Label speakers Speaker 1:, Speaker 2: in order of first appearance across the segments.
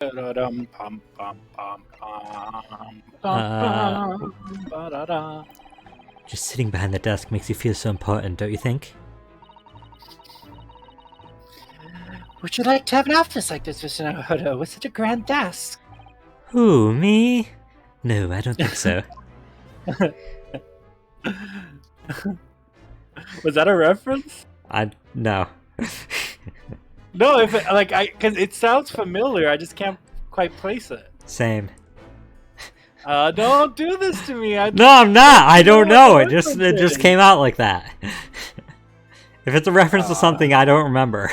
Speaker 1: Ba-da-dum, pum, pum, pum, pum, pum,
Speaker 2: Uh,
Speaker 1: pum, ba-da-da.
Speaker 2: just sitting behind the desk makes you feel so important, don't you think?
Speaker 1: Would you like to have an office like this, Mr. Naruto, with such a grand desk?
Speaker 2: Who, me? No, I don't think so.
Speaker 1: Was that a reference?
Speaker 2: No.
Speaker 1: No, because it sounds familiar. I just can't quite place it.
Speaker 2: Same.
Speaker 1: Don't do this to me.
Speaker 2: No, I'm not. I don't know. It
Speaker 1: Reference
Speaker 2: just
Speaker 1: is.
Speaker 2: came out like that. If it's a reference to something I don't remember.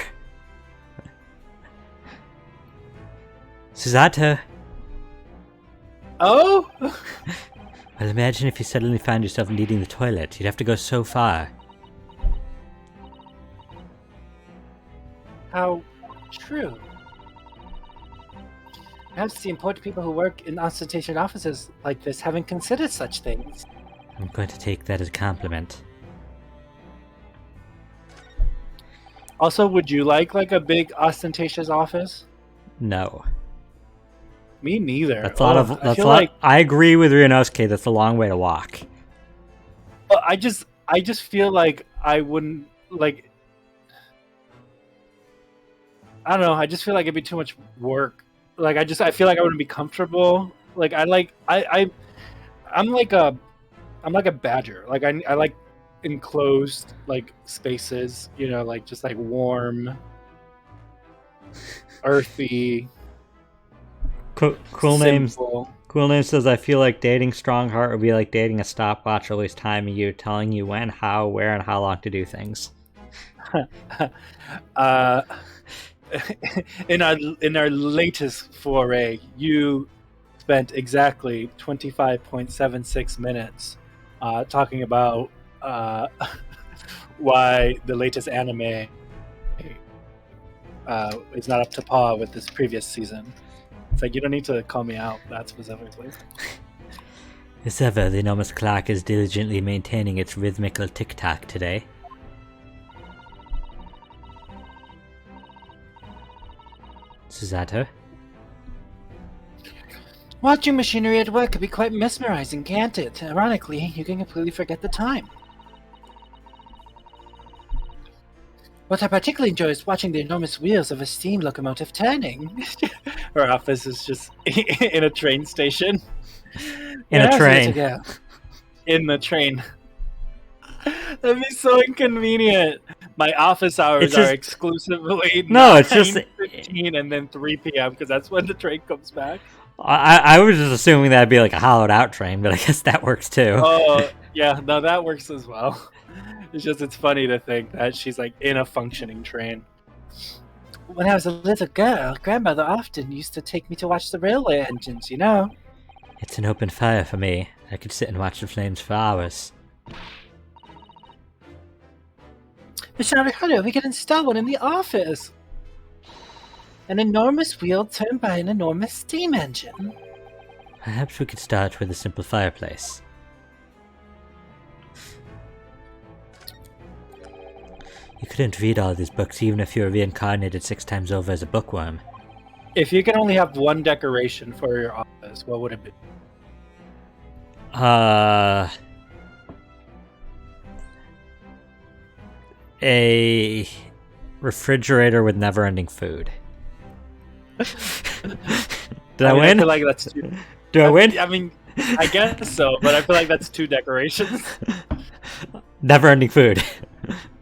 Speaker 2: Susato.
Speaker 1: Oh?
Speaker 2: Well, imagine if you suddenly found yourself needing the toilet. You'd have to go so far.
Speaker 1: How true. Perhaps the important people who work in ostentatious offices like this haven't considered such things.
Speaker 2: I'm going to take that as a compliment.
Speaker 1: Also, would you like a big ostentatious office?
Speaker 2: No.
Speaker 1: Me neither.
Speaker 2: That's a lot of.
Speaker 1: I
Speaker 2: That's a
Speaker 1: feel
Speaker 2: lot.
Speaker 1: like
Speaker 2: I agree with Ryunosuke. That's a long way to walk.
Speaker 1: I just feel like I wouldn't like. I don't know. I just feel like it'd be too much work. Like I feel like I wouldn't be comfortable. Like I'm like a badger. Like I like enclosed like spaces. You know, like just like warm, earthy.
Speaker 2: Cool names.
Speaker 1: Simple.
Speaker 2: Cool name says, I feel like dating Strongheart would be like dating a stopwatch, always timing you, telling you when, how, where, and how long to do things.
Speaker 1: In our latest foray, you spent exactly 25.76 minutes talking about why the latest anime is not up to par with this previous season. It's like you don't need to call me out that specifically.
Speaker 2: As ever, the enormous clock is diligently maintaining its rhythmical tick-tock today. Susato?
Speaker 1: Watching machinery at work can be quite mesmerizing, can't it? Ironically, you can completely forget the time. What I particularly enjoy is watching the enormous wheels of a steam locomotive turning. Her office is just in a train station.
Speaker 2: In a train.
Speaker 1: In the train. That'd be so inconvenient. My office hours are exclusively
Speaker 2: no, it's just
Speaker 1: 9:15 and then 3 p.m. because that's when the train comes back.
Speaker 2: I was just assuming that'd be like a hollowed out train, but I guess that works too.
Speaker 1: Oh, yeah, no, that works as well. It's funny to think that she's like in a functioning train. When I was a little girl, grandmother often used to take me to watch the railway engines, you know?
Speaker 2: It's an open fire for me. I could sit and watch the flames for hours.
Speaker 1: Mr. Naruto, we could install one in the office. An enormous wheel turned by an enormous steam engine.
Speaker 2: Perhaps we could start with a simple fireplace. You couldn't read all these books even if you were reincarnated 6 times over as a bookworm.
Speaker 1: If you can only have one decoration for your office, what would it be?
Speaker 2: A refrigerator with never-ending food. Did I win?
Speaker 1: I feel like that's too...
Speaker 2: Do I win?
Speaker 1: I mean, I guess so, but I feel like that's 2 decorations.
Speaker 2: Never-ending food.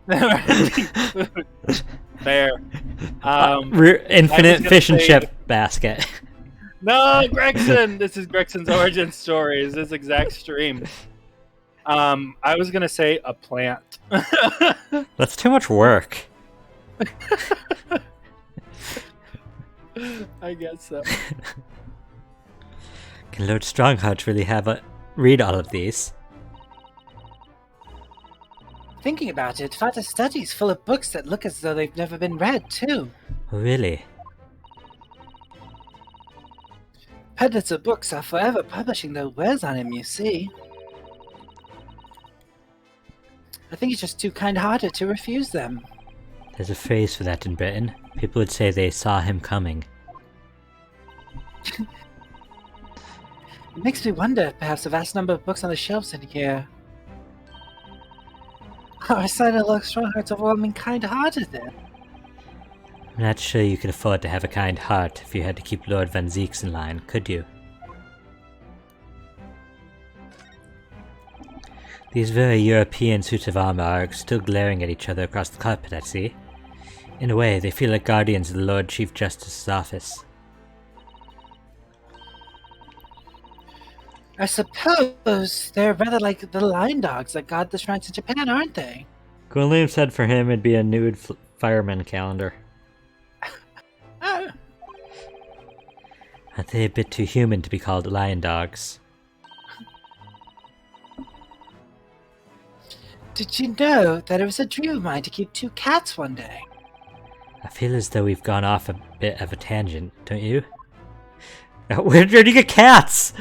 Speaker 1: Never-ending food. Fair.
Speaker 2: Infinite fish and chip basket.
Speaker 1: No, Gregson! This is Gregson's origin story. Is this exact stream? I was gonna say a plant.
Speaker 2: That's too much work.
Speaker 1: I guess so.
Speaker 2: Can Lord Strongheart really read all of these?
Speaker 1: Thinking about it, Father's study's full of books that look as though they've never been read, too.
Speaker 2: Really?
Speaker 1: Peddlers of books are forever publishing their wares on him, you see. I think he's just too kind-hearted to refuse them.
Speaker 2: There's a phrase for that in Britain. People would say they saw him coming.
Speaker 1: It makes me wonder if perhaps the vast number of books on the shelves in here are a sign of Lord Strongheart's overwhelming kind-heartedness.
Speaker 2: I'm not sure you could afford to have a kind heart if you had to keep Lord Van Zeeks in line, could you? These very European suits of armor are still glaring at each other across the carpet, I see. In a way, they feel like guardians of the Lord Chief Justice's office.
Speaker 1: I suppose they're rather like the lion dogs that guard the shrines in Japan, aren't they?
Speaker 2: Gwynliam said for him it'd be a nude fireman calendar. Aren't they a bit too human to be called lion dogs?
Speaker 1: Did you know that it was a dream of mine to keep 2 cats one day?
Speaker 2: I feel as though we've gone off a bit of a tangent, don't you? Where did you get cats?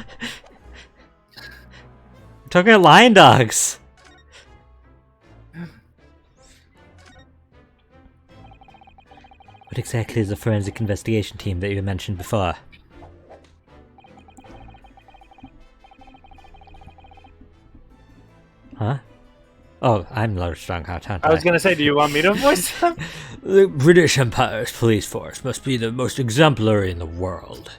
Speaker 2: We're talking about lion dogs. What exactly is the forensic investigation team that you mentioned before? Huh? Oh, I'm Lord Strongheart, aren't I?
Speaker 1: I was gonna say, do you want me to voice them?
Speaker 2: The British Empire's police force must be the most exemplary in the world.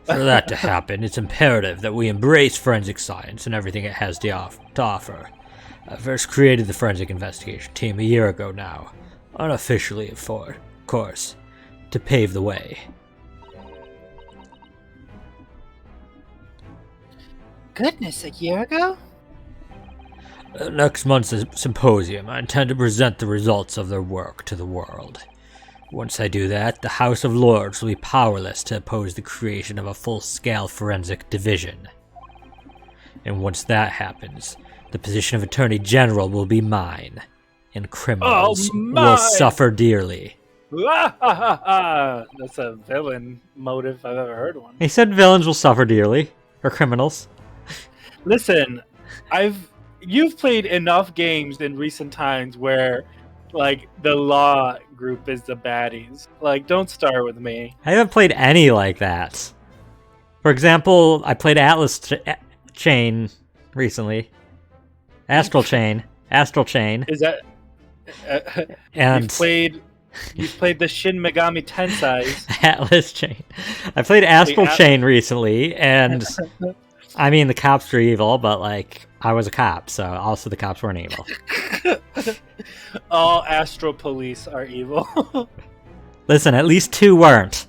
Speaker 2: For that to happen, it's imperative that we embrace forensic science and everything it has to offer. I first created the forensic investigation team a year ago now, unofficially of course, to pave the way.
Speaker 1: Goodness, a year ago?
Speaker 2: Next month's symposium, I intend to present the results of their work to the world. Once I do that, the House of Lords will be powerless to oppose the creation of a full-scale forensic division. And once that happens, the position of Attorney General will be mine, and criminals will suffer dearly.
Speaker 1: That's a villain motive I've ever heard one.
Speaker 2: He said villains will suffer dearly, or criminals.
Speaker 1: Listen, you've played enough games in recent times where, like, the law group is the baddies. Like, don't start with me.
Speaker 2: I haven't played any like that. For example, I played Atlas Chain recently. Astral Chain.
Speaker 1: Is that...
Speaker 2: and
Speaker 1: you've played the Shin Megami Tensei.
Speaker 2: Atlas Chain. I played Astral Chain recently, and... I mean, the cops were evil, but, like, I was a cop, so also the cops weren't evil.
Speaker 1: All Astro Police are evil.
Speaker 2: Listen, at least 2 weren't.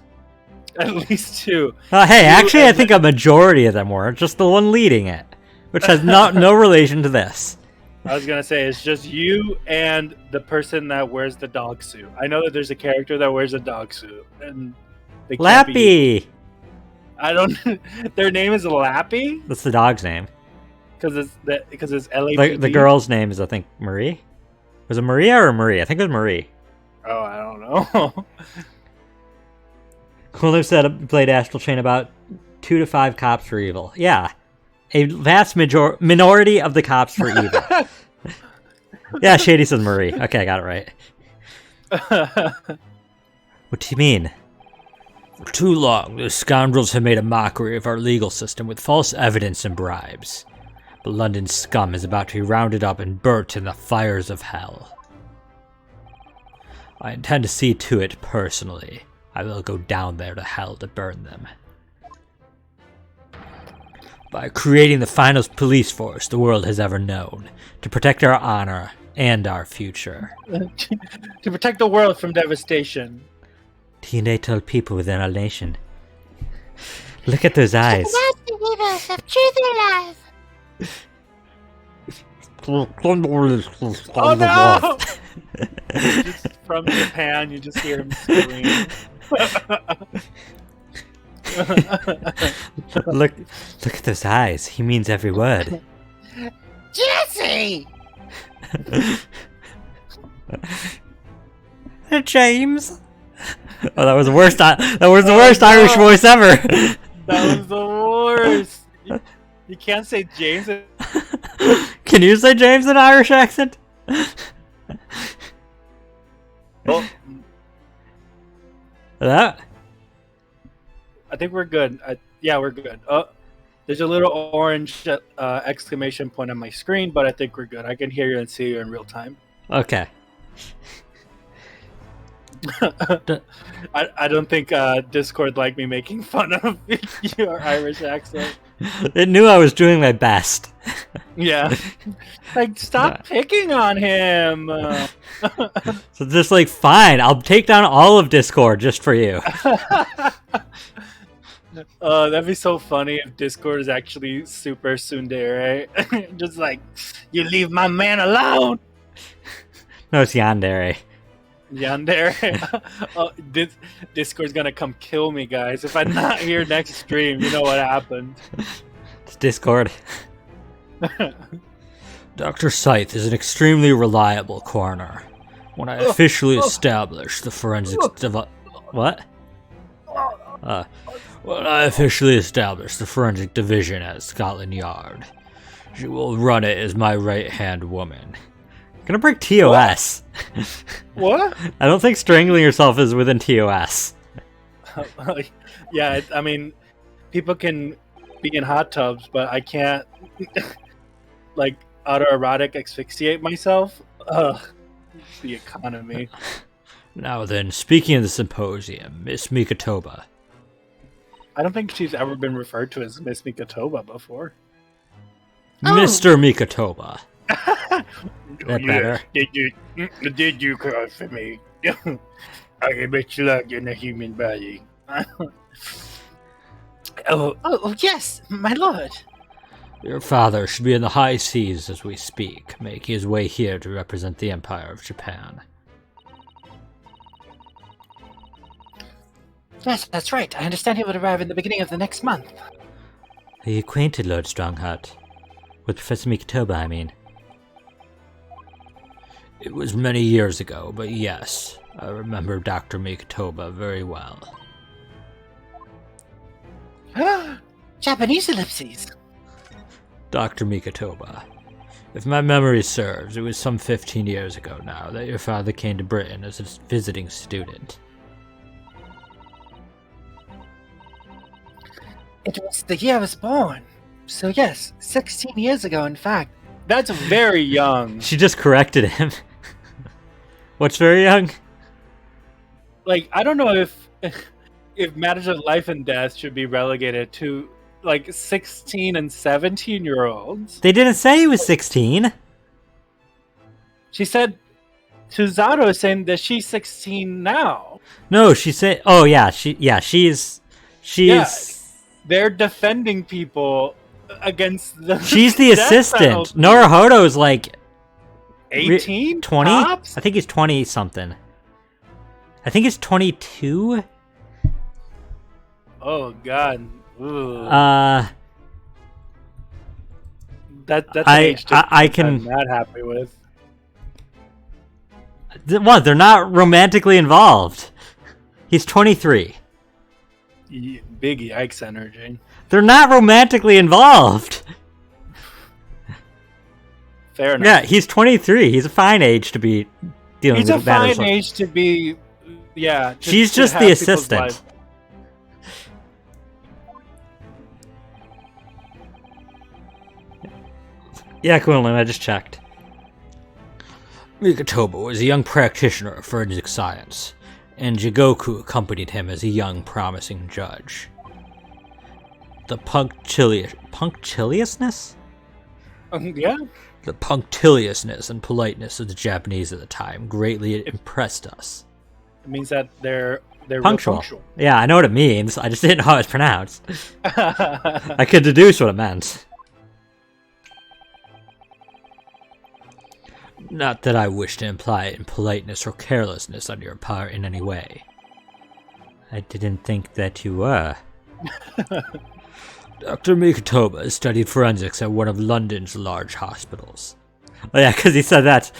Speaker 1: At least 2.
Speaker 2: Hey, actually, I think a majority of them were, just the one leading it, which has no relation to this.
Speaker 1: I was gonna say, it's just you and the person that wears the dog suit. I know that there's a character that wears a dog suit, and they can't
Speaker 2: Lappy!
Speaker 1: I don't... Their name is Lappy?
Speaker 2: That's the dog's name.
Speaker 1: Because it's L-A-P-P?
Speaker 2: The girl's name is, I think, Marie? Was it Maria or Marie? I think it was Marie.
Speaker 1: Oh, I don't know.
Speaker 2: Coolness said he played Astral Chain about 2 to 5 cops were evil. Yeah. A vast minority of the cops were evil. Yeah, Shady says Marie. Okay, I got it right. What do you mean? For too long, the scoundrels have made a mockery of our legal system with false evidence and bribes. But London's scum is about to be rounded up and burnt in the fires of hell. I intend to see to it personally. I will go down there to hell to burn them. By creating the finest police force the world has ever known, to protect our honor and our future.
Speaker 1: To protect the world from devastation.
Speaker 2: Do you need to tell people within our nation? Look at those eyes.
Speaker 3: Of truth and life.
Speaker 1: Oh no! Just from Japan, you just hear him scream.
Speaker 2: Look at those eyes. He means every word.
Speaker 3: Jesse!
Speaker 2: James. Oh, that was the worst. That was the worst Irish voice ever.
Speaker 1: That was the worst. You can't say James.
Speaker 2: Can you say James in an Irish accent?
Speaker 1: Well,
Speaker 2: That?
Speaker 1: I think we're good. Yeah, we're good. There's a little orange exclamation point on my screen, but I think we're good. I can hear you and see you in real time.
Speaker 2: Okay.
Speaker 1: I don't think Discord liked me making fun of your Irish accent.
Speaker 2: It knew I was doing my best.
Speaker 1: Yeah. Like, stop picking on him.
Speaker 2: So just like, fine, I'll take down all of Discord just for you.
Speaker 1: That'd be so funny if Discord is actually super tsundere. Just like, you leave my man alone.
Speaker 2: No, it's Yandere.
Speaker 1: Yandere. Discord's gonna come kill me, guys. If I'm not here next stream, you know what happened.
Speaker 2: It's Discord. Dr. Scythe is an extremely reliable coroner. When I officially established the forensics What? When I officially established the forensic division at Scotland Yard, she will run it as my right-hand woman. Gonna break TOS.
Speaker 1: What?
Speaker 2: I don't think strangling yourself is within TOS.
Speaker 1: Yeah, I mean, people can be in hot tubs, but I can't, like, autoerotic asphyxiate myself. Ugh. The economy.
Speaker 2: Now then, speaking of the symposium, Miss Mikatoba.
Speaker 1: I don't think she's ever been referred to as Miss Mikatoba before.
Speaker 2: Mr. Mikatoba. That better.
Speaker 1: Did you cry for me? I bet you like in a human body. Oh, yes, my lord.
Speaker 2: Your father should be in the high seas as we speak, making his way here to represent the Empire of Japan.
Speaker 4: Yes, that's right. I understand he would arrive in the beginning of the next month.
Speaker 2: Are you acquainted, Lord Strongheart? With Professor Mikatoba, I mean. It was many years ago, but yes, I remember Dr. Mikatoba very well.
Speaker 4: Japanese ellipses.
Speaker 2: Dr. Mikatoba. If my memory serves, it was some 15 years ago now that your father came to Britain as a visiting student.
Speaker 4: It was the year I was born. So yes, 16 years ago, in fact.
Speaker 1: That's very young.
Speaker 2: She just corrected him. What's very young?
Speaker 1: Like, I don't know if matters of life and death should be relegated to, like, 16 and 17-year-olds.
Speaker 2: They didn't say he was 16.
Speaker 1: She said, Suzato is saying that she's 16 now.
Speaker 2: No, she said, oh yeah, she's
Speaker 1: Yeah, they're defending people against the
Speaker 2: she's the
Speaker 1: death
Speaker 2: assistant.
Speaker 1: penalty.
Speaker 2: Norohoto's like
Speaker 1: 18?
Speaker 2: 20?
Speaker 1: Tops?
Speaker 2: I think he's 20 something. I think he's 22.
Speaker 1: Oh god. Ooh. That's an age
Speaker 2: I can.
Speaker 1: I'm not happy with.
Speaker 2: What? They're not romantically involved. He's 23.
Speaker 1: Big yikes energy.
Speaker 2: They're not romantically involved.
Speaker 1: Fair enough.
Speaker 2: Yeah, he's 23. He's a fine age to be dealing
Speaker 1: He's a
Speaker 2: with matters
Speaker 1: fine
Speaker 2: like-
Speaker 1: age to be. Yeah.
Speaker 2: She's
Speaker 1: to
Speaker 2: just
Speaker 1: have
Speaker 2: the
Speaker 1: people's
Speaker 2: assistant.
Speaker 1: lives.
Speaker 2: Yeah, Quinlan, I just checked. Mikatoba was a young practitioner of forensic science, and Jigoku accompanied him as a young, promising judge. The punctiliousness?
Speaker 1: Yeah.
Speaker 2: The punctiliousness and politeness of the Japanese at the time greatly impressed us.
Speaker 1: It means that they're
Speaker 2: Punctual.
Speaker 1: real punctual.
Speaker 2: Yeah, I know what it means. I just didn't know how it's pronounced. I could deduce what it meant. Not that I wish to imply impoliteness or carelessness on your part in any way. I didn't think that you were. Dr. Mikatoba studied forensics at one of London's large hospitals. Oh yeah, because he said that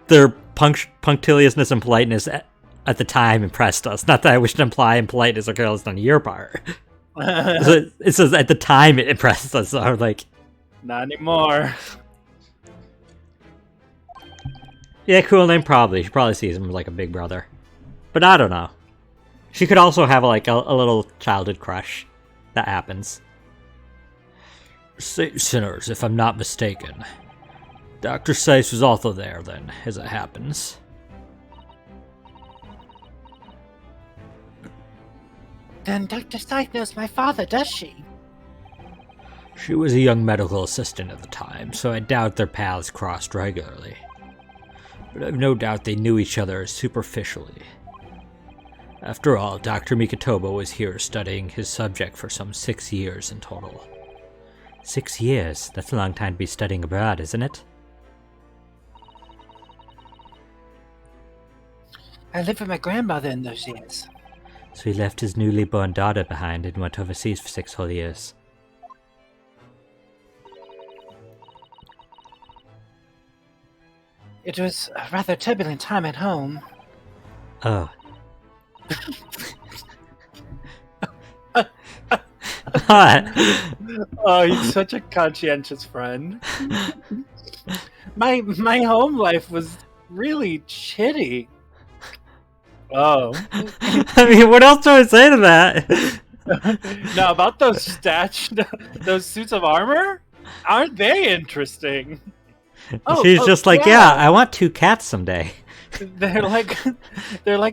Speaker 2: their punctiliousness and politeness at the time impressed us. Not that I wish to imply impoliteness or carelessness on your part. So it says at the time it impressed us. So I'm like,
Speaker 1: Not anymore.
Speaker 2: yeah, cool name probably. She probably sees him like a big brother. But I don't know. She could also have like a little childhood crush. That happens. St. Sinners, if I'm not mistaken. Dr. Seiss was also there then, as it happens.
Speaker 4: Then Dr. Scythe knows my father, does she?
Speaker 2: She was a young medical assistant at the time, so I doubt their paths crossed regularly. But I've no doubt they knew each other superficially. After all, Dr. Mikotoba was here studying his subject for some 6 years in total. 6 years? That's a long time to be studying abroad, isn't it?
Speaker 4: I lived with my grandmother in those years.
Speaker 2: So he left his newly born daughter behind and went overseas for 6 whole years.
Speaker 4: It was a rather turbulent time at home.
Speaker 2: Oh. What?
Speaker 1: Oh, he's such a conscientious friend. My home life was really shitty. Oh.
Speaker 2: I mean, what else do I say to that?
Speaker 1: Now about those those suits of armor, aren't they interesting?
Speaker 2: She's just like, yeah, I want 2 cats someday.
Speaker 1: They're like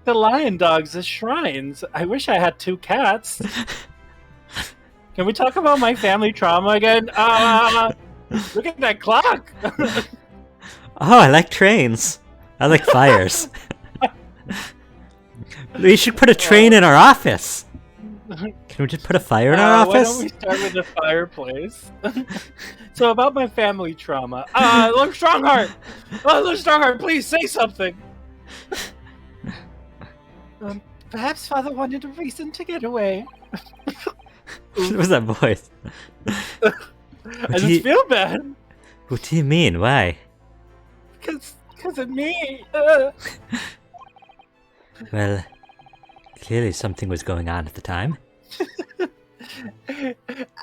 Speaker 1: the lion dogs at shrines. I wish I had 2 cats. Can we talk about my family trauma again? Look at that clock.
Speaker 2: Oh, I like trains. I like fires. We should put a train in our office. Can we just put a fire in our
Speaker 1: Why
Speaker 2: office?
Speaker 1: don't we start with the fireplace? So about my family trauma. Look, Strongheart! Look, Strongheart, please say something!
Speaker 4: Perhaps Father wanted a reason to get away.
Speaker 2: What was that voice?
Speaker 1: I just feel bad.
Speaker 2: What do you mean? Why?
Speaker 1: Because of me.
Speaker 2: Well, clearly something was going on at the time.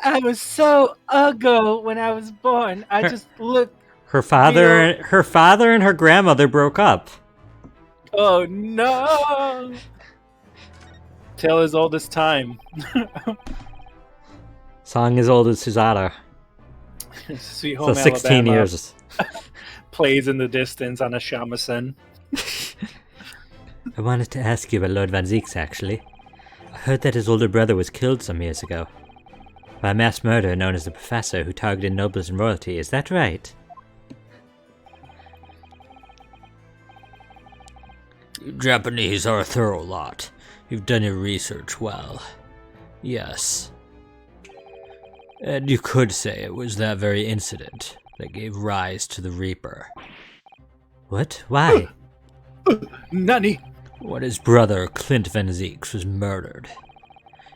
Speaker 1: I was so ugly when I was born. I just looked.
Speaker 2: Her father and her grandmother broke up.
Speaker 1: Oh no! Tale as old as time.
Speaker 2: Song as old as Susanna.
Speaker 1: Sweet Home
Speaker 2: So 16
Speaker 1: Alabama
Speaker 2: years.
Speaker 1: plays in the distance on a shamisen.
Speaker 2: I wanted to ask you about Lord Van Zieks, actually. I heard that his older brother was killed some years ago by a mass murderer known as the Professor who targeted nobles and royalty. Is that right? You Japanese are a thorough lot. You've done your research well. Yes. And you could say it was that very incident that gave rise to the Reaper. What? Why?
Speaker 1: Nani?
Speaker 2: When his brother, Clint Van Zieks, was murdered.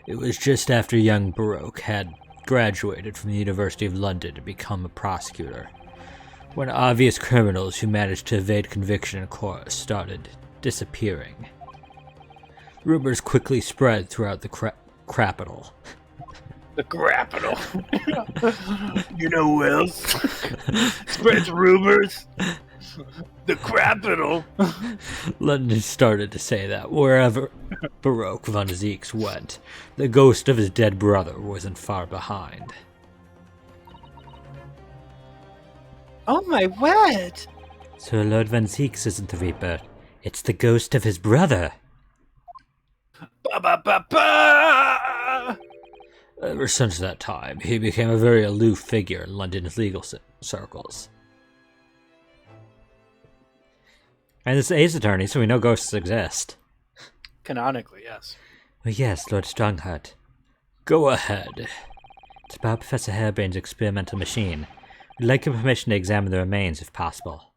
Speaker 2: It was just after young Baroque had graduated from the University of London to become a prosecutor, when obvious criminals who managed to evade conviction in court started disappearing. Rumors quickly spread throughout the capital.
Speaker 1: The capital. You know who else spreads rumors? The capital.
Speaker 2: London started to say that wherever Baroque Van Zieks went, the ghost of his dead brother wasn't far behind.
Speaker 4: Oh my word!
Speaker 2: So Lord Van Zieks isn't the Reaper, it's the ghost of his brother.
Speaker 1: Ba ba ba ba!
Speaker 2: Ever since that time, he became a very aloof figure in London's legal circles. And it's Ace Attorney, so we know ghosts exist.
Speaker 1: Canonically, yes.
Speaker 2: Oh yes, Lord Strongheart. Go ahead. It's about Professor Harebrain's experimental machine. We'd like your permission to examine the remains, if possible.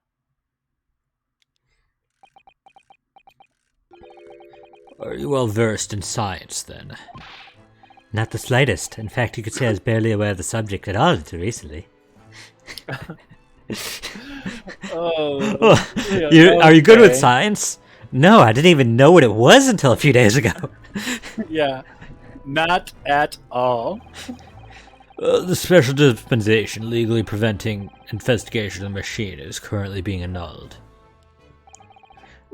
Speaker 2: Are you well versed in science, then? Not the slightest. In fact, you could say I was barely aware of the subject at all until recently.
Speaker 1: Oh.
Speaker 2: Are you good with science? No, I didn't even know what it was until a few days ago.
Speaker 1: Yeah. Not at all.
Speaker 2: The special dispensation legally preventing investigation of the machine is currently being annulled.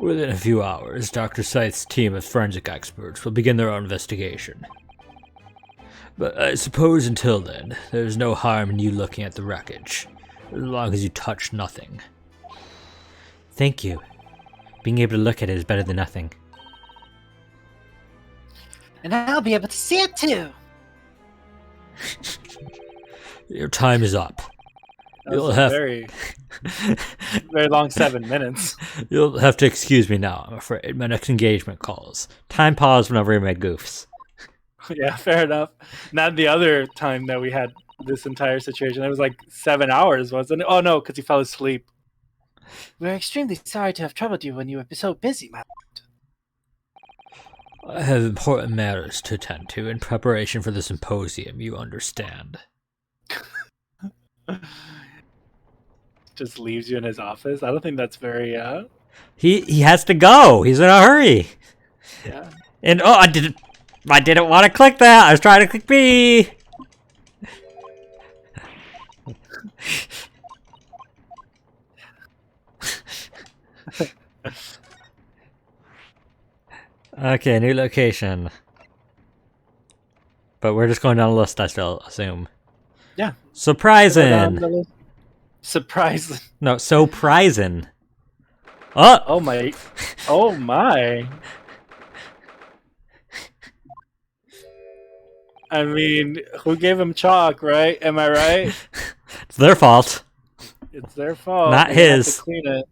Speaker 2: Within a few hours, Dr. Scythe's team of forensic experts will begin their own investigation. But I suppose until then, there's no harm in you looking at the wreckage, as long as you touch nothing. Thank you. Being able to look at it is better than nothing.
Speaker 4: And I'll be able to see it too.
Speaker 2: Your time is up.
Speaker 1: That was a very, very long 7 minutes.
Speaker 2: You'll have to excuse me now, I'm afraid. My next engagement calls. Time pause whenever we make goofs.
Speaker 1: Yeah, fair enough. Not the other time that we had this entire situation. It was like 7 hours, wasn't it? Oh no, because he fell asleep.
Speaker 4: We're extremely sorry to have troubled you when you were so busy, my
Speaker 2: I have important matters to attend to in preparation for the symposium, you understand.
Speaker 1: Just leaves you in his office. I don't think that's very
Speaker 2: He has to go. He's in a hurry.
Speaker 1: yeah.
Speaker 2: And oh, I didn't want to click that. I was trying to click B. Okay, new location. But we're just going down the list, I still assume.
Speaker 1: Yeah.
Speaker 2: Surprising.
Speaker 1: Surprising.
Speaker 2: No, surprising. Oh!
Speaker 1: Oh my. Oh my. I mean, who gave him chalk, right? Am I right?
Speaker 2: It's their fault.
Speaker 1: It's their fault.
Speaker 2: Not
Speaker 1: They have
Speaker 2: his.
Speaker 1: to clean it.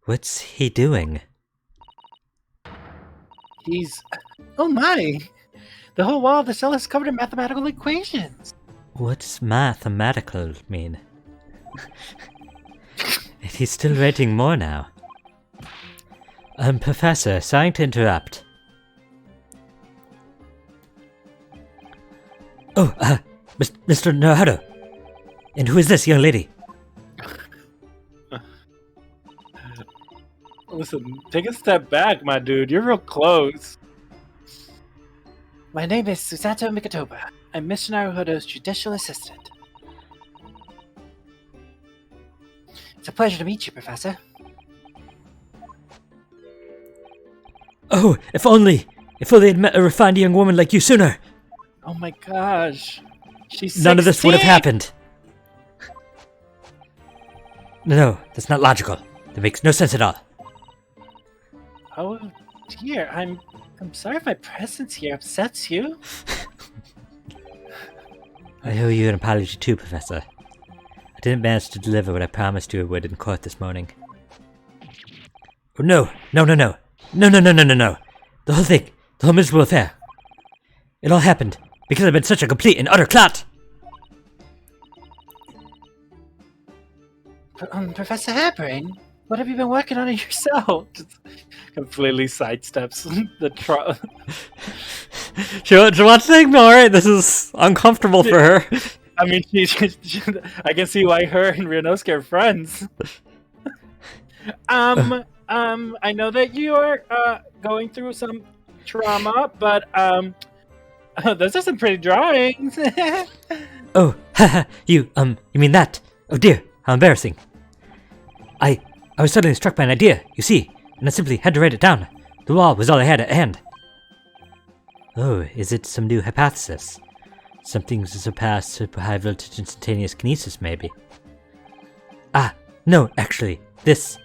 Speaker 2: What's he doing?
Speaker 4: He's... Oh my! The whole wall of the cell is covered in mathematical equations.
Speaker 2: What's mathematical mean? He's still writing more now. Professor, sorry to interrupt. Oh, Mr. Naruto. And who is this young lady?
Speaker 1: Listen, take a step back, my dude. You're real close.
Speaker 4: My name is Susato Mikitoba. I'm Mr. Naruhodo's judicial assistant. It's a pleasure to meet you, Professor.
Speaker 2: Oh, if only I'd met a refined young woman like you sooner.
Speaker 1: Oh my gosh. She's
Speaker 2: None of this would have
Speaker 1: 16!
Speaker 2: happened. No, that's not logical. That makes no sense at all.
Speaker 4: Oh dear, I'm sorry if my presence here upsets you.
Speaker 2: I owe you an apology too, Professor. I didn't manage to deliver what I promised you I would in court this morning. Oh, no. No. The whole thing, the whole miserable affair. It all happened because I've been such a complete and utter clot.
Speaker 4: Professor Hairbrain, what have you been working on yourself?
Speaker 1: Just completely sidesteps the
Speaker 2: She wants to ignore it. This is uncomfortable for her.
Speaker 1: I mean, I can see why her and Ryunosuke are friends. I know that you are going through some trauma, but those are some pretty drawings.
Speaker 2: Oh, haha, you mean that? Oh dear, how embarrassing. I was suddenly struck by an idea, you see, and I simply had to write it down. The wall was all I had at hand. Oh, is it some new hypothesis? Something to surpass high voltage instantaneous kinesis, maybe? Ah, no, actually, this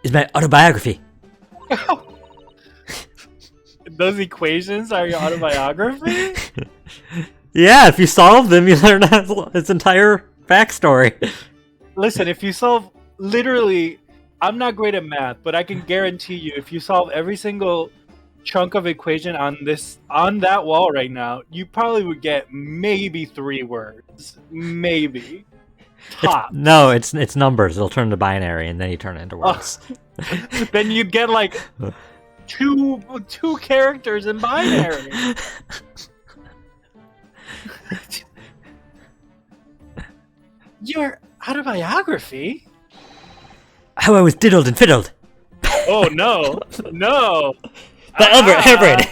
Speaker 2: is my autobiography.
Speaker 1: Those equations are your autobiography?
Speaker 2: Yeah, if you solve them, you learn its entire backstory.
Speaker 1: Listen, if you solve literally, I'm not great at math, but I can guarantee you, if you solve every single chunk of equation on that wall right now, you probably would get maybe 3 words, maybe. Top.
Speaker 2: No, it's numbers. It'll turn to binary, and then you turn it into words.
Speaker 1: Then you'd get like two characters in binary.
Speaker 4: Your autobiography?
Speaker 2: How I was diddled and fiddled.
Speaker 1: Oh no, no.
Speaker 2: The Albert Hairbrain.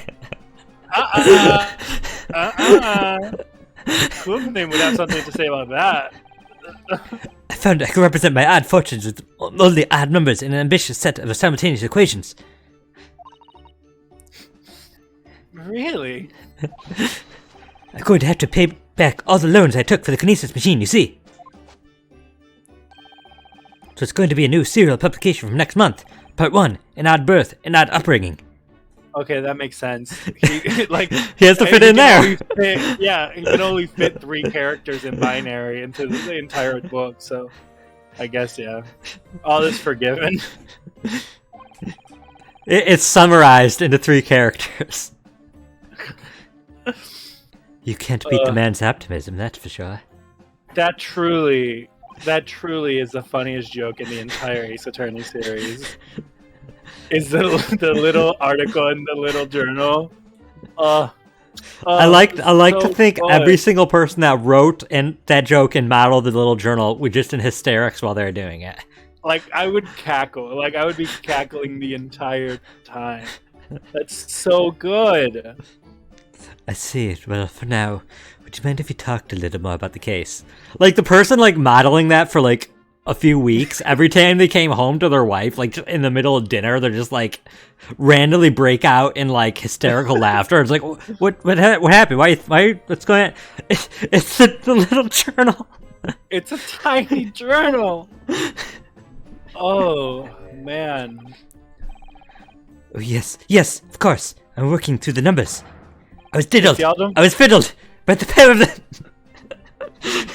Speaker 1: Cool name would have something to say about that.
Speaker 2: I found I could represent my odd fortunes with only odd numbers in an ambitious set of simultaneous equations.
Speaker 1: Really?
Speaker 2: I'm going to have to pay back all the loans I took for the Kinesis machine, you see. So it's going to be a new serial publication from next month. Part 1, an odd birth, an odd upbringing.
Speaker 1: Okay, that makes sense. He
Speaker 2: He has to fit in there.
Speaker 1: he can only fit 3 characters in binary into the entire book, so I guess, yeah. All is forgiven.
Speaker 2: It's summarized into 3 characters. You can't beat the man's optimism, that's for sure.
Speaker 1: That truly is the funniest joke in the entire Ace Attorney series. Is the little article in the little journal.
Speaker 2: I like
Speaker 1: so
Speaker 2: to think
Speaker 1: fun.
Speaker 2: every single person that wrote and that joke and modeled the little journal were just in hysterics while they were doing it.
Speaker 1: Like, I would cackle. Like, I would be cackling the entire time. That's so good.
Speaker 2: I see. Well, for now, would you mind if you talked a little more about the case? Like, the person, like, modeling that for, like, a few weeks, every time they came home to their wife, like, in the middle of dinner, they're just, like, randomly break out in, like, hysterical laughter. It's like, what happened? Why, what's going on? It's the little journal.
Speaker 1: It's a tiny journal. Oh, man.
Speaker 2: Oh, yes, of course. I'm working through the numbers. I was diddled.
Speaker 1: Seldom?
Speaker 2: I was fiddled by the pair of them.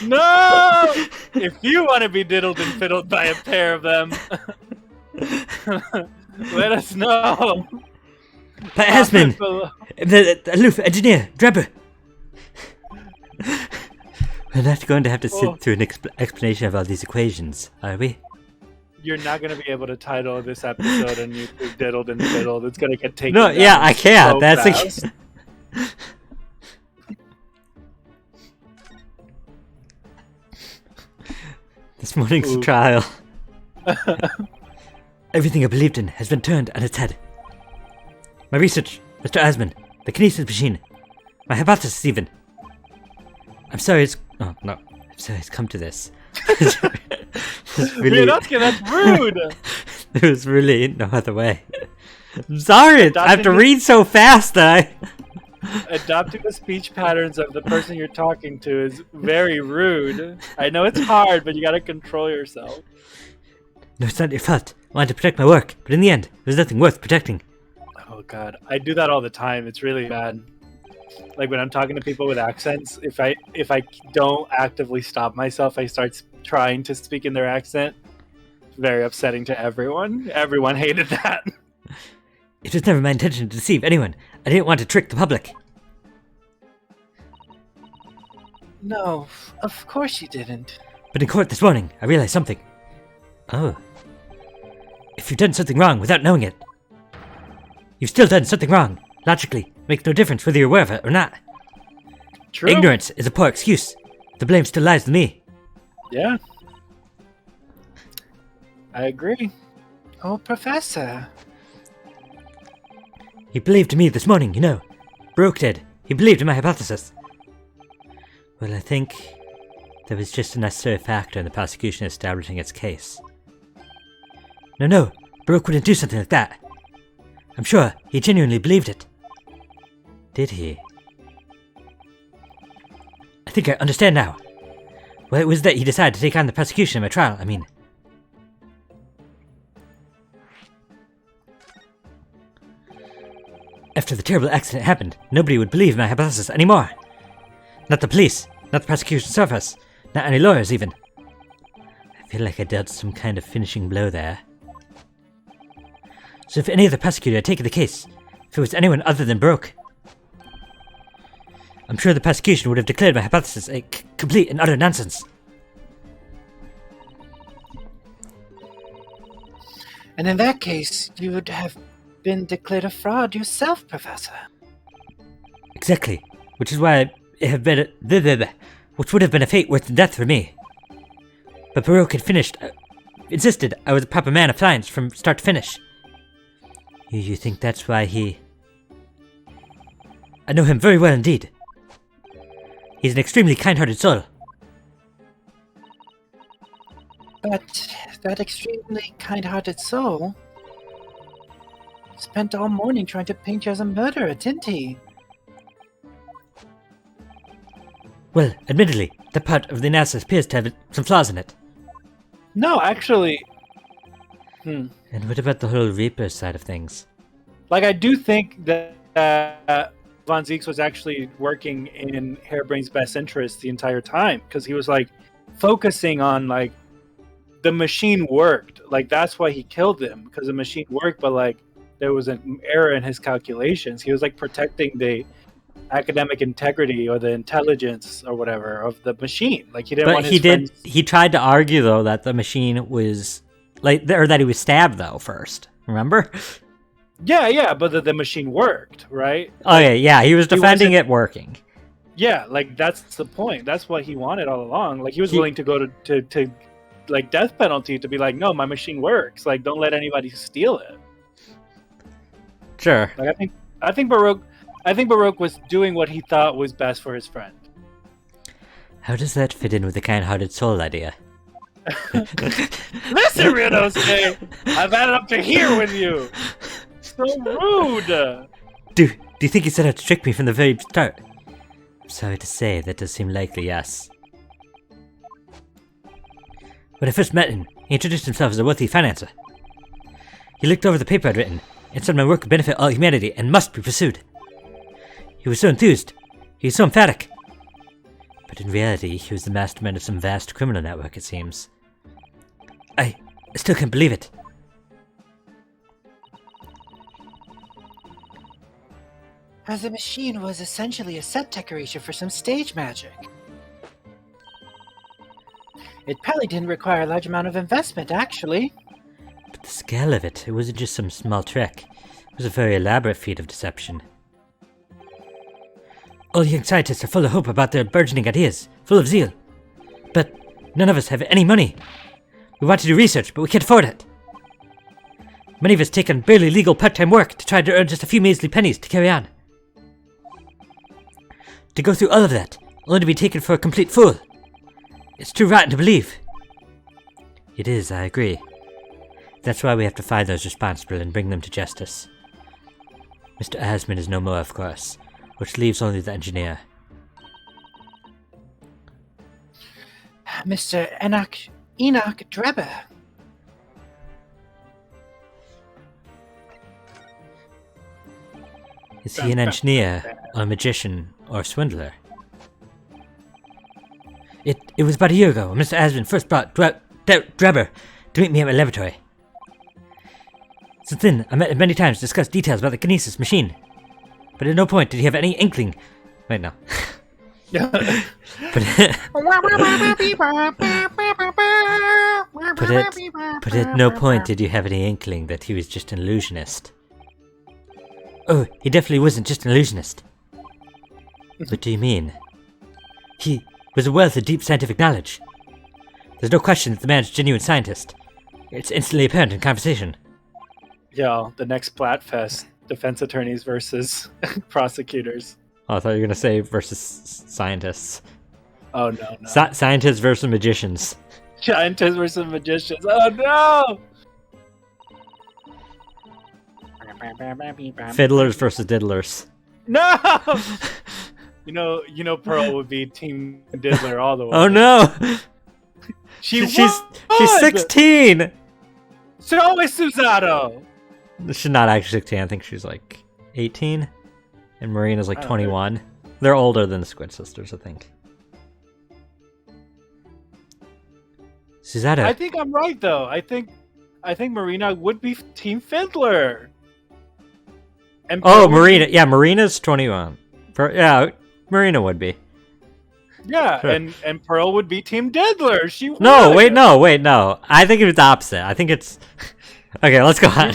Speaker 1: No! If you want to be diddled and fiddled by a pair of them, let us know.
Speaker 2: By Asmin, the aloof engineer, Drebber. We're not going to have to sit through an explanation of all these equations, are we?
Speaker 1: You're not going to be able to title this episode on YouTube Diddled and Fiddled. It's going to get taken
Speaker 2: No,
Speaker 1: down
Speaker 2: yeah, I can't.
Speaker 1: so
Speaker 2: That's
Speaker 1: fast.
Speaker 2: This morning's
Speaker 1: Ooh.
Speaker 2: trial. Everything I believed in has been turned on its head. My research, Mr. Asman, the Kinesis machine, my hypothesis even. I'm sorry it's... Oh, no. I'm sorry it's come to this.
Speaker 1: Ryunosuke, that's rude!
Speaker 2: There was really no other way. I'm sorry, I have to read so fast that
Speaker 1: Adopting the speech patterns of the person you're talking to is very rude. I know it's hard, but you gotta control yourself.
Speaker 2: No, it's not your fault. I wanted to protect my work, but in the end, there's nothing worth protecting.
Speaker 1: Oh god, I do that all the time. It's really bad. Like when I'm talking to people with accents, if I don't actively stop myself, I start trying to speak in their accent. It's very upsetting to everyone. Everyone hated that.
Speaker 2: It was never my intention to deceive anyone. I didn't want to trick the public.
Speaker 4: No, of course you didn't.
Speaker 2: But in court this morning, I realized something. Oh. If you've done something wrong without knowing it, you've still done something wrong. Logically, it makes no difference whether you're aware of it or not.
Speaker 1: True.
Speaker 2: Ignorance is a poor excuse. The blame still lies with me.
Speaker 1: Yeah. I agree.
Speaker 4: Oh, Professor.
Speaker 2: He believed in me this morning, you know. Baruch did. He believed in my hypothesis. Well, I think there was just a necessary factor in the prosecution establishing its case. No, Baruch wouldn't do something like that. I'm sure he genuinely believed it. Did he? I think I understand now. Well, it was that he decided to take on the prosecution in my trial, I mean. After the terrible accident happened, nobody would believe my hypothesis anymore. Not the police, not the prosecution service, not any lawyers even. I feel like I dealt some kind of finishing blow there. So if any other prosecutor had taken the case, if it was anyone other than Baruch, I'm sure the prosecution would have declared my hypothesis a complete and utter nonsense.
Speaker 4: And in that case, you would have been declared a fraud yourself, Professor.
Speaker 2: Exactly, which is why it have been which would have been a fate worse than death for me. But Baruch had insisted I was a proper man of science from start to finish. You think that's why he... I know him very well indeed. He's an extremely kind-hearted soul.
Speaker 4: But that extremely kind-hearted soul spent all morning trying to paint you as a murderer, didn't he?
Speaker 2: Well, admittedly, that part of the analysis appears to have some flaws in it.
Speaker 1: No, actually,
Speaker 2: And what about the whole Reaper side of things?
Speaker 1: like I do think that Von Zieks was actually working in Harebrain's best interest the entire time because he was like focusing on like the machine worked. Like that's why he killed him because the machine worked, but like there was an error in his calculations. He was like protecting the academic integrity or the intelligence or whatever of the machine. Like he didn't
Speaker 2: But
Speaker 1: want
Speaker 2: he
Speaker 1: his
Speaker 2: did.
Speaker 1: friends-
Speaker 2: He tried to argue though that the machine was or that he was stabbed though first. Remember?
Speaker 1: Yeah, but the machine worked, right?
Speaker 2: Okay, yeah, he was
Speaker 1: He
Speaker 2: defending
Speaker 1: wasn't-
Speaker 2: it working.
Speaker 1: Yeah, like that's the point. That's what he wanted all along. Like he was
Speaker 2: He-
Speaker 1: willing to go to like death penalty to be like, no, my machine works. Like don't let anybody steal it.
Speaker 2: Sure.
Speaker 1: Like I think Baroque was doing what he thought was best for his friend.
Speaker 2: How does that fit in with the kind-hearted soul idea?
Speaker 1: Listen, Rinosuke, I've had it up to here with you. So rude.
Speaker 2: Do you think he set out to trick me from the very start? I'm sorry to say, that does seem likely, yes. When I first met him, he introduced himself as a wealthy financer. He looked over the paper I'd written, and said my work would benefit all humanity and must be pursued. He was so enthused. He was so emphatic. But in reality, he was the mastermind of some vast criminal network, it seems. I still can't believe it.
Speaker 4: As the machine was essentially a set decoration for some stage magic. It probably didn't require a large amount of investment, actually.
Speaker 2: But the scale of it wasn't just some small trick. It was a very elaborate feat of deception. All young scientists are full of hope about their burgeoning ideas, full of zeal. But none of us have any money. We want to do research, but we can't afford it. Many of us take on barely legal part-time work to try to earn just a few measly pennies to carry on. To go through all of that, only to be taken for a complete fool. It's too rotten to believe. It is, I agree. That's why we have to find those responsible and bring them to justice. Mr. Asman is no more, of course, which leaves only the engineer.
Speaker 4: Mr. Enoch Drebber.
Speaker 2: Is he an engineer, or a magician, or a swindler? It was about a year ago when Mr. Asman first brought Drebber to meet me at my laboratory. Since then, I met him many times to discuss details about the Kinesis machine. But at no point did he have any inkling. Wait, no. but at no point did you have any inkling that he was just an illusionist. Oh, he definitely wasn't just an illusionist. What do you mean? He was a wealth of deep scientific knowledge. There's no question that the man's a genuine scientist. It's instantly apparent in conversation.
Speaker 1: Yeah, the next Splatfest, defense attorneys versus prosecutors.
Speaker 2: Oh, I thought you were going to say versus scientists.
Speaker 1: Oh no.
Speaker 2: Scientists versus magicians.
Speaker 1: Scientists versus magicians. Oh no!
Speaker 2: Fiddlers versus diddlers.
Speaker 1: No! You know, Pearl would be Team Diddler all the way.
Speaker 2: Oh no!
Speaker 1: She's
Speaker 2: 16!
Speaker 1: So is Susato!
Speaker 2: She's not actually 16, I think she's like 18. And Marina's like
Speaker 1: I don't
Speaker 2: 21. They're older than the Squid Sisters, I think. Susato.
Speaker 1: I think I'm right though. I think Marina would be Team Fiddler. And
Speaker 2: Oh,
Speaker 1: Pearl would
Speaker 2: Marina.
Speaker 1: be-
Speaker 2: Yeah, Marina's 21. Yeah, Marina would be.
Speaker 1: Yeah,
Speaker 2: Sure.
Speaker 1: and Pearl would be Team Diddler. She would.
Speaker 2: No, wait, no. I think it's the opposite. I think it's... Okay, let's go on.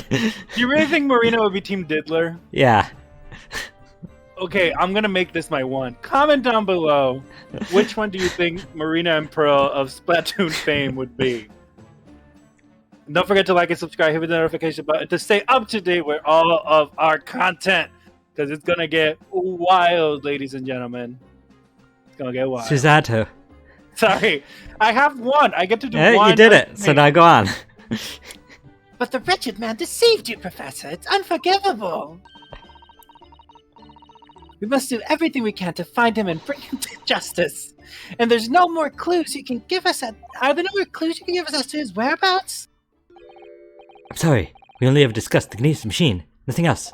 Speaker 1: You really think Marina would be Team Diddler?
Speaker 2: Yeah.
Speaker 1: Okay, I'm gonna make this my one. Comment down below which one do you think Marina and Pearl of Splatoon fame would be. And don't forget to like and subscribe, hit the notification button to stay up to date with all of our content. Because it's gonna get wild, ladies and gentlemen. It's gonna get wild.
Speaker 2: Susato,
Speaker 1: Sorry, I have one. I get to do
Speaker 2: Yeah,
Speaker 1: one.
Speaker 2: you did it. So
Speaker 1: thing.
Speaker 2: now go on.
Speaker 4: But the wretched man deceived you, Professor. It's unforgivable. We must do everything we can to find him and bring him to justice. And there's no more clues you can give us. Are there no more clues you can give us as to his whereabouts?
Speaker 2: I'm sorry. We only ever discussed the Gnesis machine. Nothing else.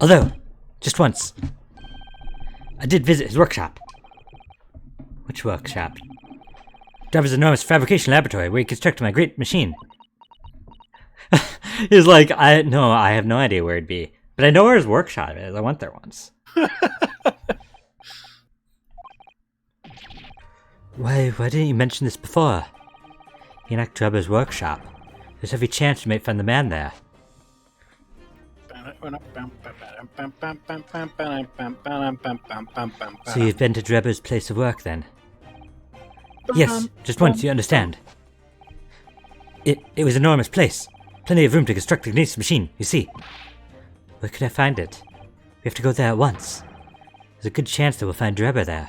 Speaker 2: Although, just once, I did visit his workshop. Which workshop? Driver's enormous fabrication laboratory where he constructed my great machine. He's like, I have no idea where it'd be. But I know where his workshop is. I went there once. Why didn't you mention this before? Enoch Drebber's workshop. There's every chance you might find the man there. So you've been to Drebber's place of work then? Yes, just once, you understand. It was an enormous place. Plenty of room to construct the Gnesis machine, you see. Where could I find it? We have to go there at once. There's a good chance that we'll find Drebber there.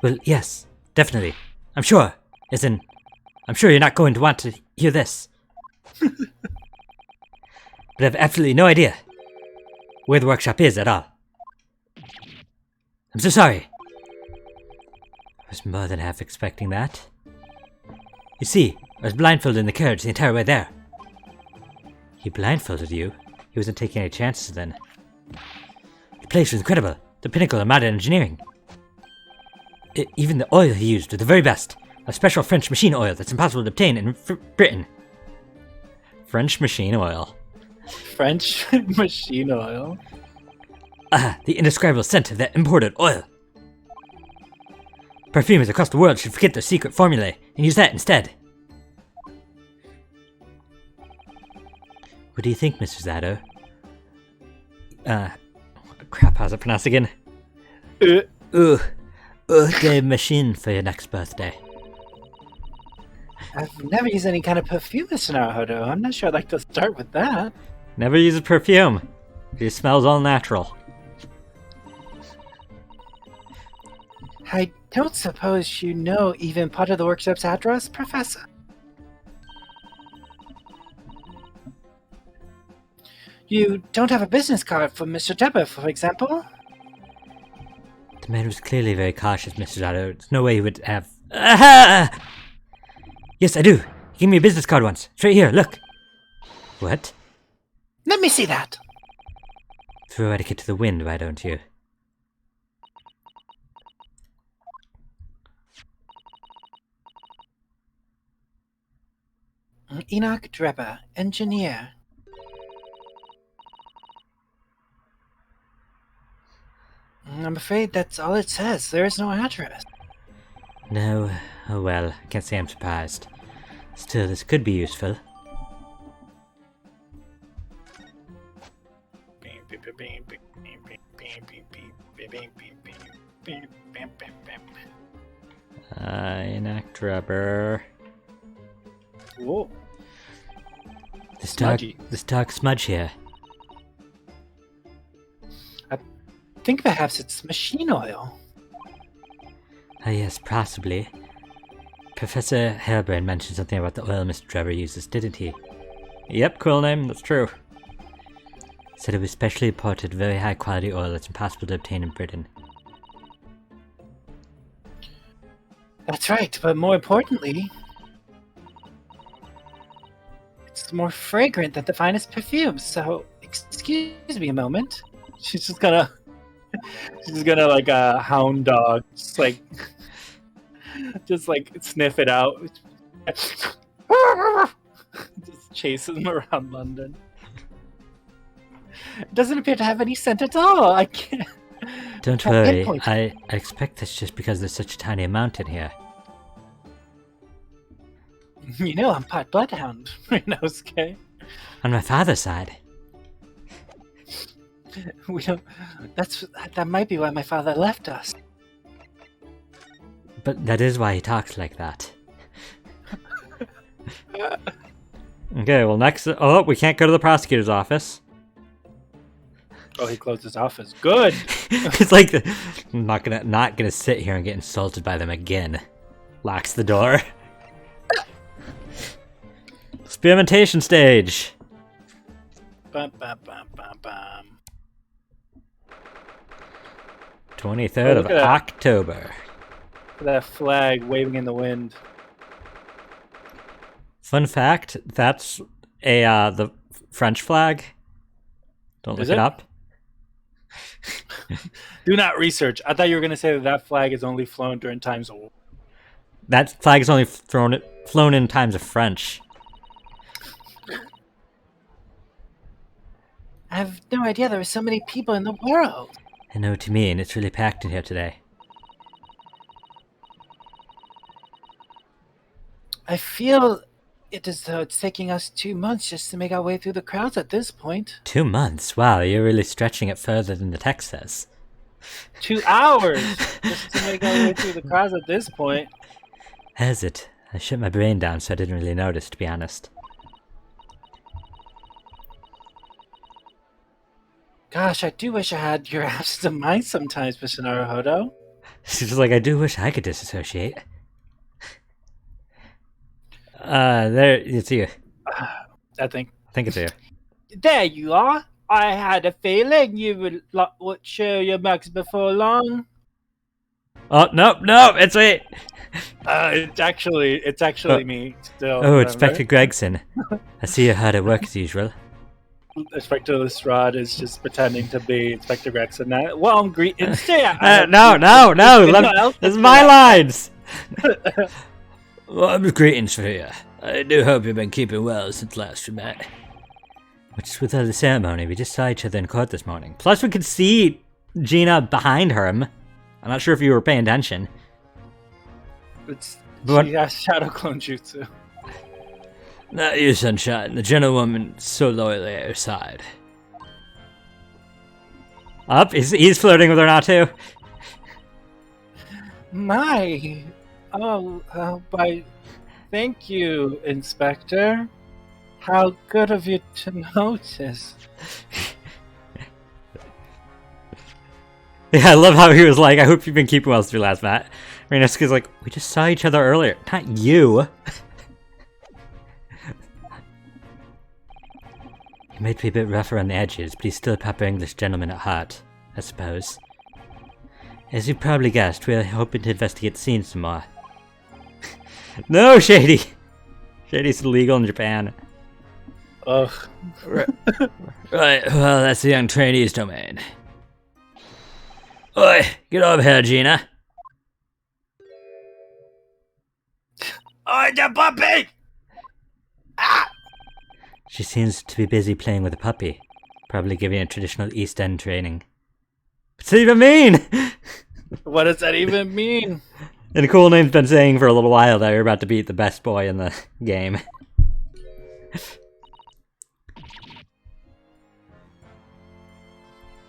Speaker 2: Well, yes, definitely. I'm sure. As in, I'm sure you're not going to want to hear this. But I have absolutely no idea where the workshop is at all. I'm so sorry. I was more than half expecting that. You see, I was blindfolded in the carriage the entire way there. He blindfolded you? He wasn't taking any chances then. The place was incredible. The pinnacle of modern engineering. Even the oil he used was the very best. A special French machine oil that's impossible to obtain in Britain. French machine oil.
Speaker 1: French machine oil.
Speaker 2: The indescribable scent of that imported oil. Perfumers across the world should forget their secret formulae and use that instead. What do you think, Mr. Zato? Crap, how's it pronounced again? Day machine for your next birthday.
Speaker 4: I've never used any kind of perfume, Mr. Naruhodo. I'm not sure I'd like to start with that.
Speaker 2: Never uses perfume. It smells all natural.
Speaker 4: I don't suppose you know even part of the workshop's address, Professor? You don't have a business card for Mr. Drebber, for example?
Speaker 2: The man was clearly very cautious, Mr. Zato. There's no way he would have... Aha! Yes, I do. He gave me a business card once. It's right here, look. What?
Speaker 4: Let me see that.
Speaker 2: Throw etiquette to the wind, why don't you?
Speaker 4: Enoch Drebber, engineer. I'm afraid that's all it says. There is no address.
Speaker 2: No. Oh well, can't say I'm surprised. Still, this could be useful. Enoch Drebber.
Speaker 1: Whoa.
Speaker 2: This
Speaker 1: Smudgy.
Speaker 2: dark smudge here.
Speaker 4: I think perhaps it's machine oil.
Speaker 2: Ah yes, possibly. Professor Harebrand mentioned something about the oil Mr. Drebber uses, didn't he? Yep, cool name, that's true. Said it was specially imported, very high quality oil that's impossible to obtain in Britain.
Speaker 4: That's right, but more importantly, it's more fragrant than the finest perfumes, so excuse me a moment.
Speaker 1: She's just gonna like a hound dog, just like sniff it out. Just chases him around London.
Speaker 4: It doesn't appear to have any scent at all. I can't.
Speaker 2: Don't
Speaker 4: Can't
Speaker 2: worry,
Speaker 4: pinpoint
Speaker 2: I expect that's just because there's such a tiny amount in here.
Speaker 4: You know, I'm part bloodhound.
Speaker 1: Rinosuke.
Speaker 2: On my father's side.
Speaker 4: We don't. That might be why my father left us.
Speaker 2: But that is why he talks like that. Okay, well next... Oh, we can't go to the prosecutor's office.
Speaker 1: Oh, he closed his office. Good.
Speaker 2: It's like I'm not gonna sit here and get insulted by them again. Locks the door. Experimentation stage.
Speaker 1: Bum, bum, bum, bum, bum.
Speaker 2: 23rd of
Speaker 1: Look at that.
Speaker 2: October.
Speaker 1: That flag waving in the wind.
Speaker 2: Fun fact: that's the French flag. Don't
Speaker 1: Is
Speaker 2: look it
Speaker 1: it?
Speaker 2: up.
Speaker 1: Do not research. I thought you were going to say that flag is only flown during times of war.
Speaker 2: That flag is only flown in times of French.
Speaker 4: I have no idea there are so many people in the world.
Speaker 2: I know what you mean. It's really packed in here today.
Speaker 4: I feel it as though it's taking us 2 months just to make our way through the crowds at this point.
Speaker 2: 2 months? Wow, you're really stretching it further than the text says.
Speaker 1: 2 hours just to make our way through the crowds at this point.
Speaker 2: Has it? I shut my brain down so I didn't really notice, to be honest.
Speaker 4: Gosh, I do wish I had your absence of mind sometimes, Mr. Naruhodo.
Speaker 2: She's just like, I do wish I could disassociate. There, it's you.
Speaker 1: I think.
Speaker 2: I think it's you.
Speaker 1: There you are. I had a feeling you would show your mugs before long.
Speaker 2: Oh, no, it's me!
Speaker 1: It's actually me still.
Speaker 2: Oh,
Speaker 1: remember?
Speaker 2: Inspector Gregson. I see you're hard at work as usual.
Speaker 1: Inspector Lestrade is just pretending to be Inspector Gregson now. Well, greetings to you.
Speaker 2: No,
Speaker 1: else
Speaker 2: this is
Speaker 1: to
Speaker 2: my
Speaker 1: that.
Speaker 2: lines! Well, greetings for you. I do hope you've been keeping well since last we met. Which, with all the ceremony, we just saw each other in court this morning. Plus, we could see Gina behind her. I'm not sure if you were paying attention.
Speaker 1: She has Shadow Clone Jutsu.
Speaker 2: Not you, Sunshine. The gentlewoman so loyally at your side. Up? He's flirting with her now, too.
Speaker 1: My. Thank you, Inspector. How good of you to notice.
Speaker 2: Yeah, I love how he was like, I hope you've been keeping well since we last met. Reinosuke's like, we just saw each other earlier. Not you. He might be a bit rough around the edges, but he's still a proper English gentleman at heart, I suppose. As you probably guessed, we're hoping to investigate the scene some more. No, Shady! Shady's illegal in Japan.
Speaker 1: Ugh.
Speaker 2: Right, well, that's the young trainee's domain. Oi, get over here, Gina.
Speaker 1: Oh, the puppy!
Speaker 2: She seems to be busy playing with a puppy. Probably giving a traditional East End training. What's that even mean?
Speaker 1: What does that even mean?
Speaker 2: And Cool Name's been saying for a little while that you're about to beat the best boy in the game.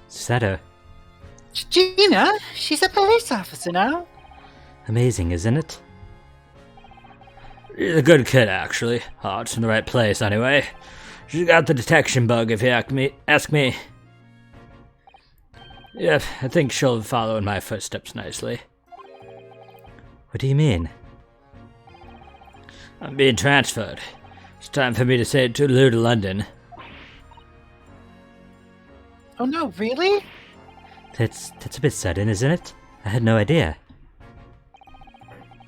Speaker 2: Seto.
Speaker 4: Gina, she's a police officer now.
Speaker 2: Amazing, isn't it?
Speaker 3: She's a good kid, actually. Heart's in the right place, anyway. She's got the detection bug, if you ask me. Yeah, I think she'll follow in my footsteps nicely.
Speaker 2: What do you mean?
Speaker 3: I'm being transferred. It's time for me to say toodaloo to London.
Speaker 4: Oh no, really?
Speaker 2: That's a bit sudden, isn't it? I had no idea.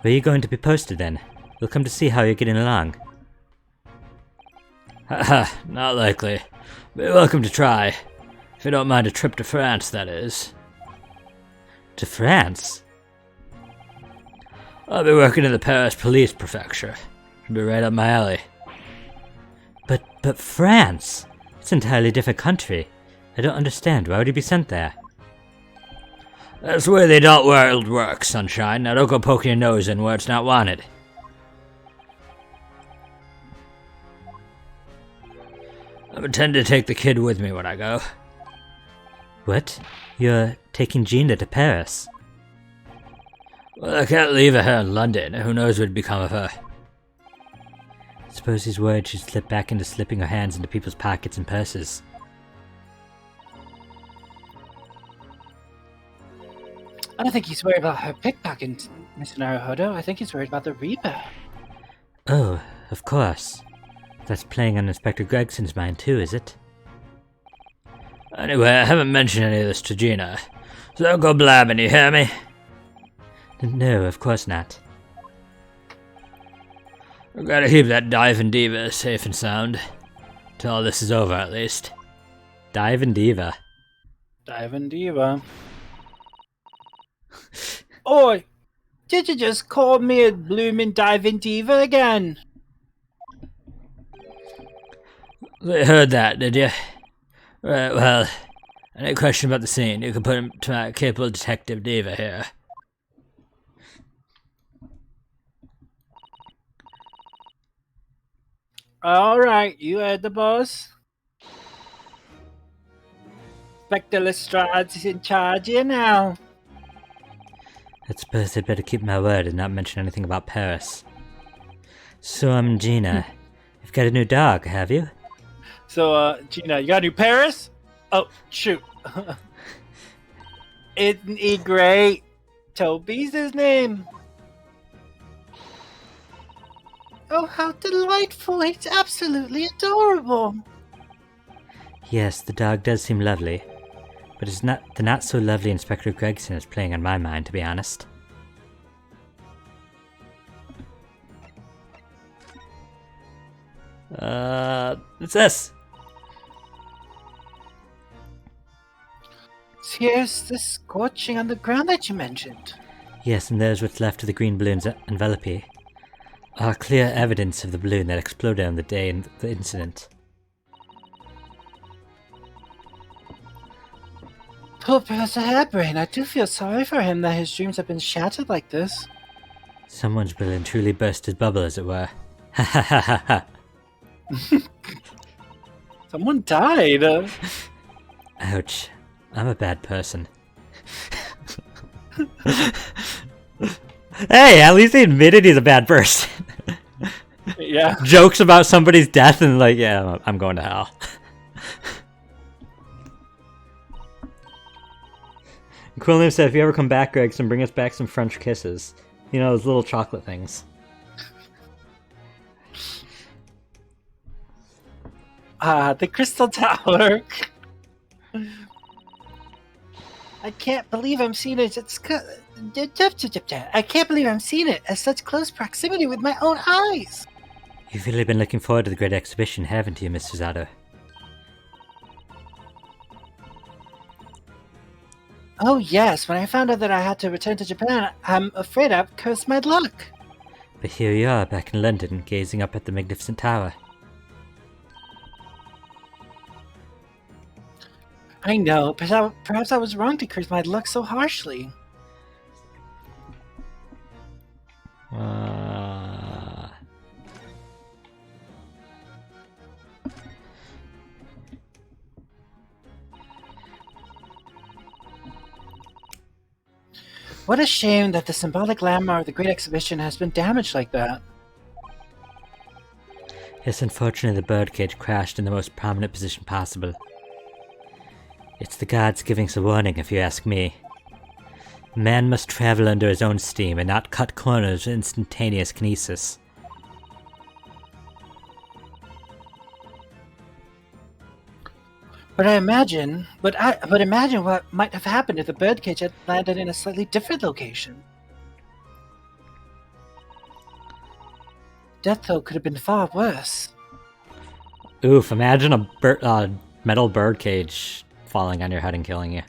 Speaker 2: Where are you going to be posted then? We'll come to see how you're getting along.
Speaker 3: Haha, not likely. But you're welcome to try. If you don't mind a trip to France, that is.
Speaker 2: To France?
Speaker 3: I'll be working in the Paris Police Prefecture. It'll be right up my alley.
Speaker 2: But France? It's an entirely different country. I don't understand. Why would you be sent there?
Speaker 3: That's the way the adult world works, Sunshine. Now don't go poking your nose in where it's not wanted. I intend to take the kid with me when I go.
Speaker 2: What? You're taking Gina to Paris?
Speaker 3: Well, I can't leave her here in London. Who knows what'd become of her?
Speaker 2: Suppose he's worried she'd slip back into slipping her hands into people's pockets and purses.
Speaker 4: I don't think he's worried about her pickpocketing, Mr. Naruhodo. I think he's worried about the Reaper.
Speaker 3: Oh, of course. That's playing on Inspector Gregson's mind too, is it? Anyway, I haven't mentioned any of this to Gina, so don't go blabbing, you hear me? No, of course not. We've got to keep that Diving Diva safe and sound. Till all this is over, at least.
Speaker 2: Diving Diva.
Speaker 1: Diving Diva.
Speaker 4: Oi! Did you just call me a bloomin' Diving Diva again?
Speaker 3: They heard that, did you? Right, well, any question about the scene, you can put him to my capable detective Diva here.
Speaker 4: Alright, you heard the boss. Inspector Lestrade's in charge here now.
Speaker 2: I suppose I'd better keep my word and not mention anything about Paris. So, Gina, you've got a new dog, have you?
Speaker 1: So, Gina, you got a new Paris? Oh, shoot.
Speaker 4: Isn't he great? Toby's his name. Oh, how delightful. He's absolutely adorable.
Speaker 2: Yes, the dog does seem lovely. But it's not the not-so-lovely Inspector Gregson is playing on my mind, to be honest.
Speaker 3: What's this?
Speaker 4: Here's the scorching on the ground that you mentioned.
Speaker 2: Yes, and there's what's left of the green balloon's envelope. Are clear evidence of the balloon that exploded on the day of the incident.
Speaker 4: Poor Professor Hairbrain, I do feel sorry for him that his dreams have been shattered like this.
Speaker 2: Someone's balloon truly burst his bubble, as it were. Ha ha ha ha ha.
Speaker 1: Someone died.
Speaker 2: Ouch. I'm a bad person. Hey, at least he admitted he's a bad person.
Speaker 1: Yeah.
Speaker 2: Jokes about somebody's death and like, yeah, I'm going to hell. Quilliam said, if you ever come back, Gregson, bring us back some French kisses. You know, those little chocolate things.
Speaker 1: The Crystal Tower.
Speaker 4: I can't believe I'm seeing it. I can't believe I'm seeing it at such close proximity with my own eyes.
Speaker 2: You've really been looking forward to the great exhibition, haven't you, Mr. Zato?
Speaker 4: Oh yes, when I found out that I had to return to Japan, I'm afraid I've cursed my luck.
Speaker 2: But here you are, back in London, gazing up at the magnificent tower.
Speaker 4: I know, perhaps I was wrong to curse my luck so harshly. What a shame that the symbolic landmark of the Great Exhibition has been damaged like that.
Speaker 2: Yes, unfortunately the birdcage crashed in the most prominent position possible. It's the gods giving us a warning, if you ask me. Man must travel under his own steam and not cut corners with instantaneous kinesis.
Speaker 4: But imagine what might have happened if the birdcage had landed in a slightly different location. Death, though, could have been far worse.
Speaker 2: Oof, imagine a metal birdcage falling on your head and killing you.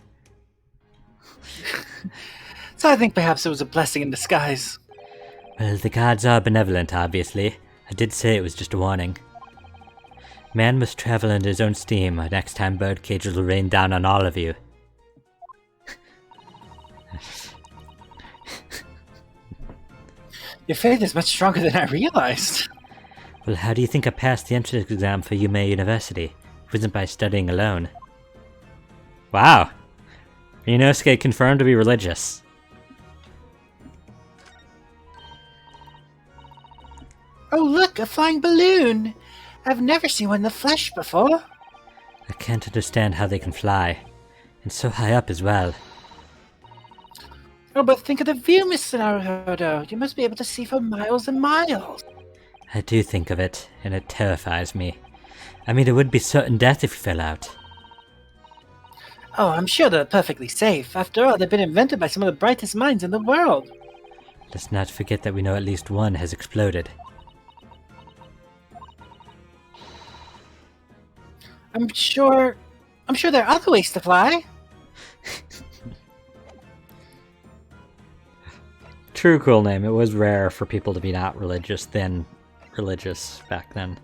Speaker 4: So I think perhaps it was a blessing in disguise.
Speaker 2: Well, the gods are benevolent, obviously. I did say it was just a warning. Man must travel under his own steam, or next time birdcages will rain down on all of you.
Speaker 4: Your faith is much stronger than I realized.
Speaker 2: Well, how do you think I passed the entrance exam for Yume University? It wasn't by studying alone. Wow! Inosuke confirmed to be religious.
Speaker 4: Oh look, a flying balloon! I've never seen one in the flesh before.
Speaker 2: I can't understand how they can fly. And so high up as well.
Speaker 4: Oh, but think of the view, Mr. Naruhodo. You must be able to see for miles and miles.
Speaker 3: I do think of it, and it terrifies me. I mean, it would be certain death if you fell out.
Speaker 4: Oh, I'm sure they're perfectly safe. After all, they've been invented by some of the brightest minds in the world.
Speaker 3: Let's not forget that we know at least one has exploded.
Speaker 4: I'm sure there are other ways to fly.
Speaker 2: True cool name. It was rare for people to be not religious back then.